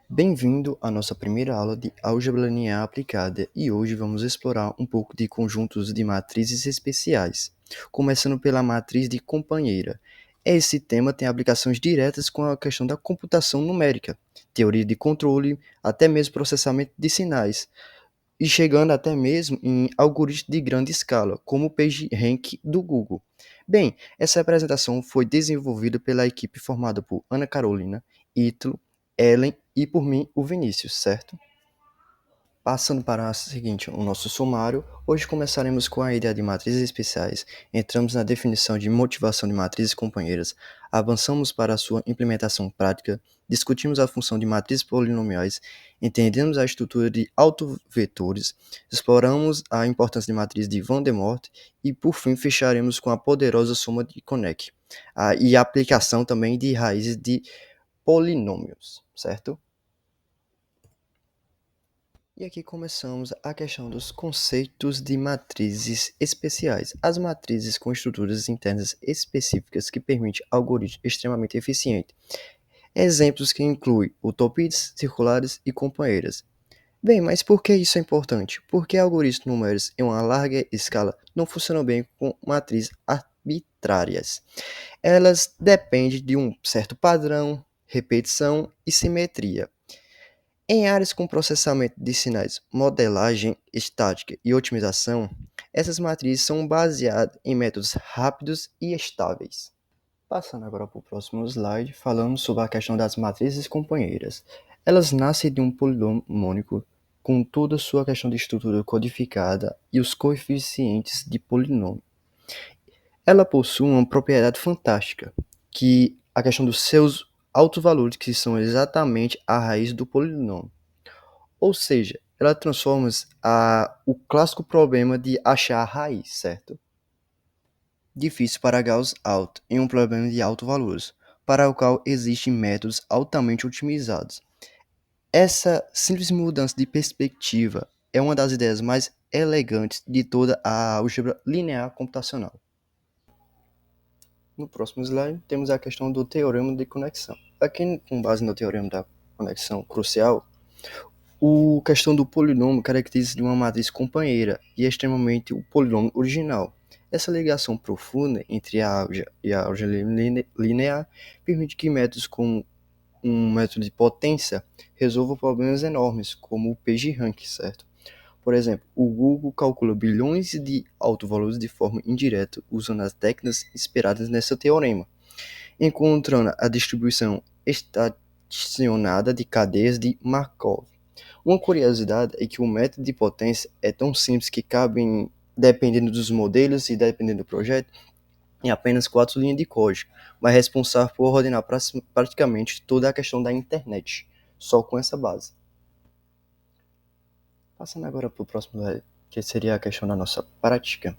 Bem-vindo à nossa primeira aula de álgebra linear aplicada e hoje vamos explorar um pouco de conjuntos de matrizes especiais, começando pela matriz de companheira. Esse tema tem aplicações diretas com a questão da computação numérica, teoria de controle, até mesmo processamento de sinais, e chegando até mesmo em algoritmos de grande escala, como o PageRank do Google. Bem, essa apresentação foi desenvolvida pela equipe formada por Ana Carolina, Ítalo, Ellen e por mim, o Vinícius, certo? Passando para o nosso sumário, hoje começaremos com a ideia de matrizes especiais, entramos na definição de motivação de matrizes companheiras, avançamos para a sua implementação prática, discutimos a função de matrizes polinomiais, entendemos a estrutura de autovetores, exploramos a importância de matriz de Van der Morte e, por fim, fecharemos com a poderosa soma de Koneck e a aplicação também de raízes de polinômios, certo? E aqui começamos a questão dos conceitos de matrizes especiais. As matrizes com estruturas internas específicas que permitem algoritmos extremamente eficientes. Exemplos que incluem utopias, circulares e companheiras. Bem, mas por que isso é importante? Porque algoritmos numéricos em uma larga escala não funcionam bem com matrizes arbitrárias. Elas dependem de um certo padrão, repetição e simetria. Em áreas com processamento de sinais, modelagem estática e otimização, essas matrizes são baseadas em métodos rápidos e estáveis. Passando agora para o próximo slide, falando sobre a questão das matrizes companheiras. Elas nascem de um polinômio mônico com toda a sua questão de estrutura codificada e os coeficientes de polinômio. Ela possui uma propriedade fantástica, que a questão dos seus altos valores, que são exatamente a raiz do polinômio. Ou seja, ela transforma o clássico problema de achar a raiz, certo? Difícil para Gauss-Alt em um problema de altos valores, para o qual existem métodos altamente otimizados. Essa simples mudança de perspectiva é uma das ideias mais elegantes de toda a álgebra linear computacional. No próximo slide, temos a questão do teorema de conexão. Aqui, com base no teorema da conexão crucial, a questão do polinômio caracteriza de uma matriz companheira e é extremamente o polinômio original. Essa ligação profunda entre a álgebra e a álgebra linear permite que métodos como um método de potência resolvam problemas enormes, como o PageRank, certo? Por exemplo, o Google calcula bilhões de autovalores de forma indireta usando as técnicas inspiradas nesse teorema, encontrando a distribuição estacionada de cadeias de Markov. Uma curiosidade é que o método de potência é tão simples que cabe, dependendo dos modelos e dependendo do projeto, em apenas 4 linhas de código, mas é responsável por ordenar praticamente toda a questão da internet, só com essa base. Passando agora para o próximo, que seria a questão da nossa prática.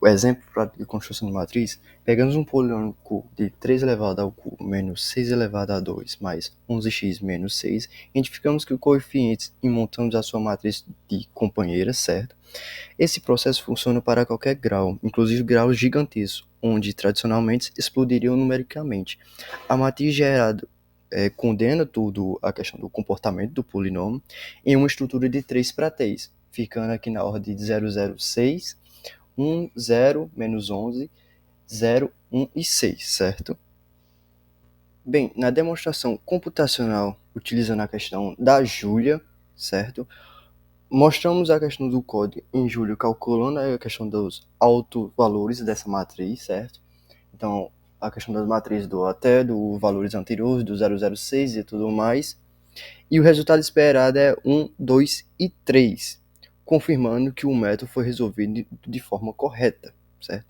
O exemplo de construção de matriz, pegamos um polinômio de 3 elevado ao cubo menos 6 elevado a 2 mais 11x menos 6, identificamos que o coeficiente e montamos a sua matriz de companheira, certo? Esse processo funciona para qualquer grau, inclusive graus gigantescos, onde tradicionalmente explodiriam numericamente. A matriz gerada condena tudo a questão do comportamento do polinômio em uma estrutura de 3 para 3, ficando aqui na ordem de 006, 1, 0, menos 11, 0, 1 e 6, certo? Bem, na demonstração computacional, utilizando a questão da Julia, certo? Mostramos a questão do código em Julia calculando a questão dos autovalores dessa matriz, certo? Então, a questão das matrizes até dos valores anteriores, do 006 e tudo mais. E o resultado esperado é 1, 2 e 3, confirmando que o método foi resolvido de forma correta, certo?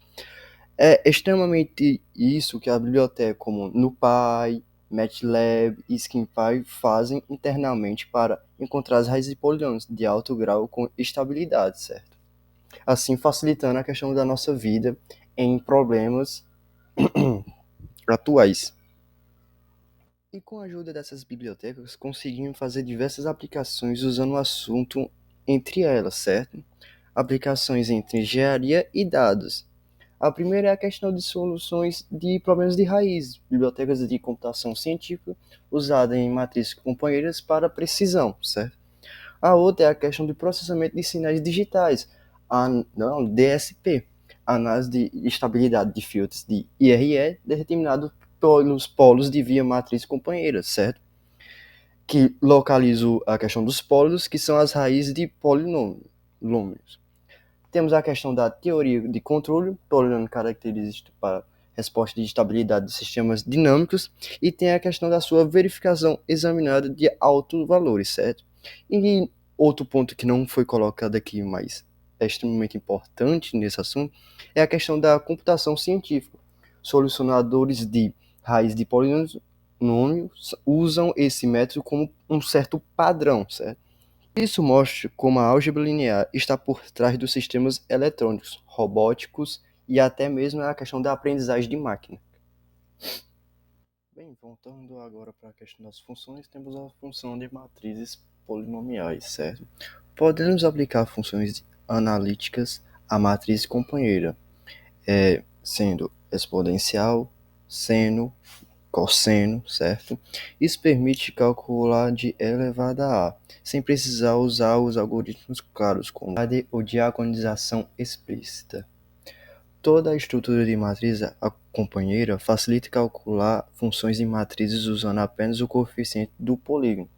É extremamente isso que a biblioteca como NumPy, MATLAB e SkimPy fazem internamente para encontrar as raízes de polinômios de alto grau com estabilidade, certo? Assim facilitando a questão da nossa vida em problemas atuais. E com a ajuda dessas bibliotecas, conseguimos fazer diversas aplicações usando o assunto entre elas, certo? Aplicações entre engenharia e dados. A primeira é a questão de soluções de problemas de raiz, bibliotecas de computação científica usadas em matrizes companheiras para precisão, certo? A outra é a questão do processamento de sinais digitais, não, DSP, análise de estabilidade de filtros de IRE determinado pelos polos de via matriz companheira, certo? Que localiza a questão dos polos, que são as raízes de polinômios. Temos a questão da teoria de controle, polinômio característico para resposta de estabilidade de sistemas dinâmicos, e tem a questão da sua verificação examinada de altos valores, certo? E outro ponto que não foi colocado aqui, mas é extremamente importante nesse assunto, é a questão da computação científica. Solucionadores de raiz de polinômios usam esse método como um certo padrão, certo? Isso mostra como a álgebra linear está por trás dos sistemas eletrônicos, robóticos e até mesmo a questão da aprendizagem de máquina. Bem, voltando agora para a questão das funções, temos a função de matrizes polinomiais, certo? Podemos aplicar funções analíticas à matriz companheira, sendo exponencial, seno, cosseno, certo? Isso permite calcular de elevada a, sem precisar usar os algoritmos claros como ou diagonalização explícita. Toda a estrutura de matriz companheira facilita calcular funções de matrizes usando apenas o coeficiente do polígono.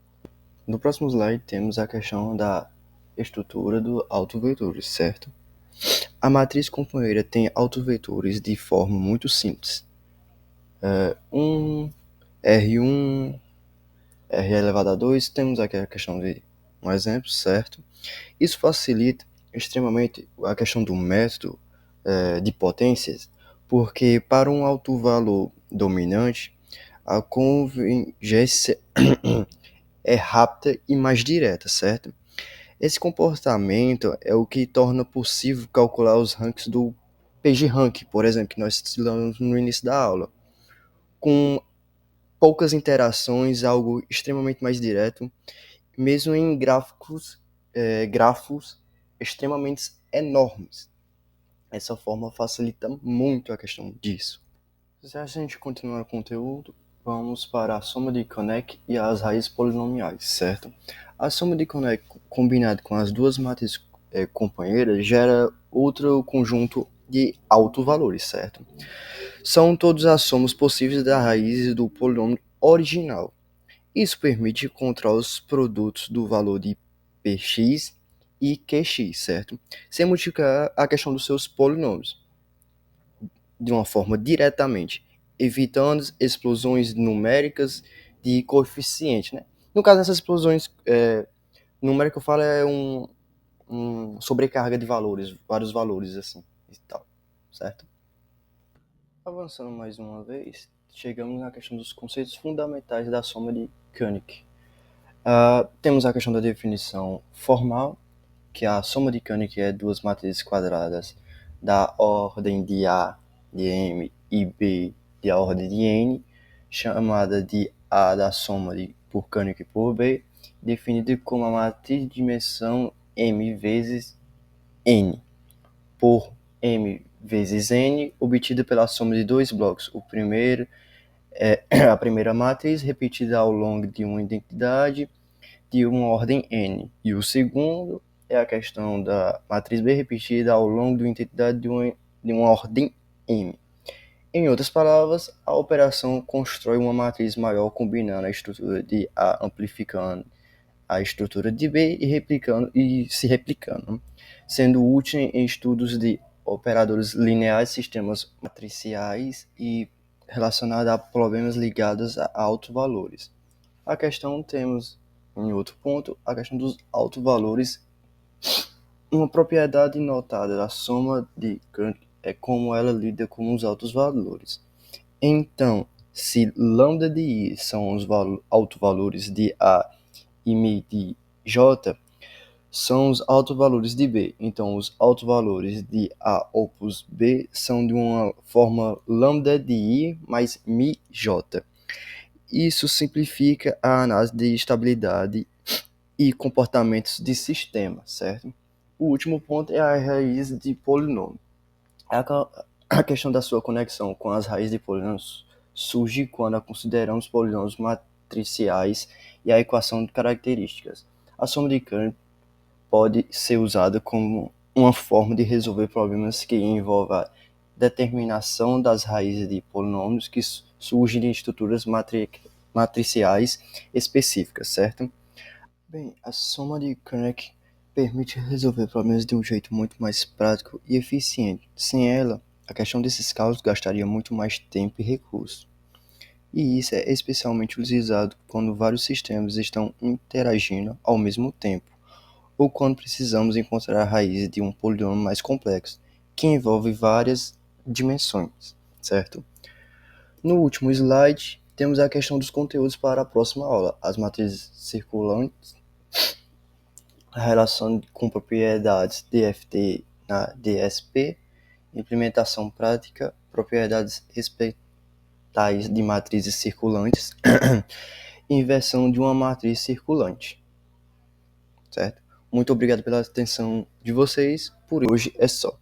No próximo slide temos a questão da estrutura do autovetores, certo? A matriz companheira tem autovetores de forma muito simples. R1, R elevado a 2, temos aqui a questão de um exemplo, certo? Isso facilita extremamente a questão do método de potências, porque para um alto valor dominante, a convergência é rápida e mais direta, certo? Esse comportamento é o que torna possível calcular os rankings do PageRank, por exemplo, que nós estudamos no início da aula, com poucas interações, algo extremamente mais direto, mesmo em grafos extremamente enormes. Essa forma facilita muito a questão disso. Se a gente continuar o conteúdo, vamos para a soma de Koneck e as raízes polinomiais, certo? A soma de Koneck combinada com as duas matrizes companheiras gera outro conjunto de altos valores, certo? São todas as somas possíveis das raízes do polinômio original. Isso permite encontrar os produtos do valor de px e qx, certo? Sem multiplicar a questão dos seus polinômios de uma forma diretamente, evitando explosões numéricas de coeficiente, né? No caso dessas explosões numéricas, eu falo sobrecarga de valores, vários valores assim e tal, certo? Avançando mais uma vez, chegamos na questão dos conceitos fundamentais da soma de Koenig. Temos a questão da definição formal, que a soma de Koenig é duas matrizes quadradas da ordem de A de M e B de a ordem de N, chamada de A da soma por Koenig por B, definida como a matriz de dimensão M vezes N, por M vezes N, obtida pela soma de dois blocos. O primeiro é a primeira matriz, repetida ao longo de uma identidade de uma ordem N. E o segundo é a questão da matriz B repetida ao longo de uma identidade de uma ordem M. Em outras palavras, a operação constrói uma matriz maior combinando a estrutura de A, amplificando a estrutura de B e se replicando, sendo útil em estudos de operadores lineares, sistemas matriciais e relacionado a problemas ligados a altos valores. A questão temos, em outro ponto, a questão dos altos valores. Uma propriedade notada da soma de Koenig é como ela lida com os altos valores. Então, se lambda de i são os altos valores de A e mi de J, são os altos valores de B. Então, os altos valores de A opus B são de uma forma lambda de I mais mi J. Isso simplifica a análise de estabilidade e comportamentos de sistema, certo? O último ponto é a raiz de polinômio. A questão da sua conexão com as raízes de polinômios surge quando consideramos polinômios matriciais e a equação de características. A soma de Kerr pode ser usada como uma forma de resolver problemas que envolvem a determinação das raízes de polinômios que surgem de estruturas matriciais específicas, certo? Bem, a soma de Kerr permite resolver problemas de um jeito muito mais prático e eficiente. Sem ela, a questão desses cálculos gastaria muito mais tempo e recursos. E isso é especialmente utilizado quando vários sistemas estão interagindo ao mesmo tempo, ou quando precisamos encontrar a raiz de um polinômio mais complexo, que envolve várias dimensões, certo? No último slide, temos a questão dos conteúdos para a próxima aula, as matrizes circulantes, a relação com propriedades DFT na DSP, implementação prática, propriedades expectáveis de matrizes circulantes, inversão de uma matriz circulante, certo? Muito obrigado pela atenção de vocês, por hoje é só.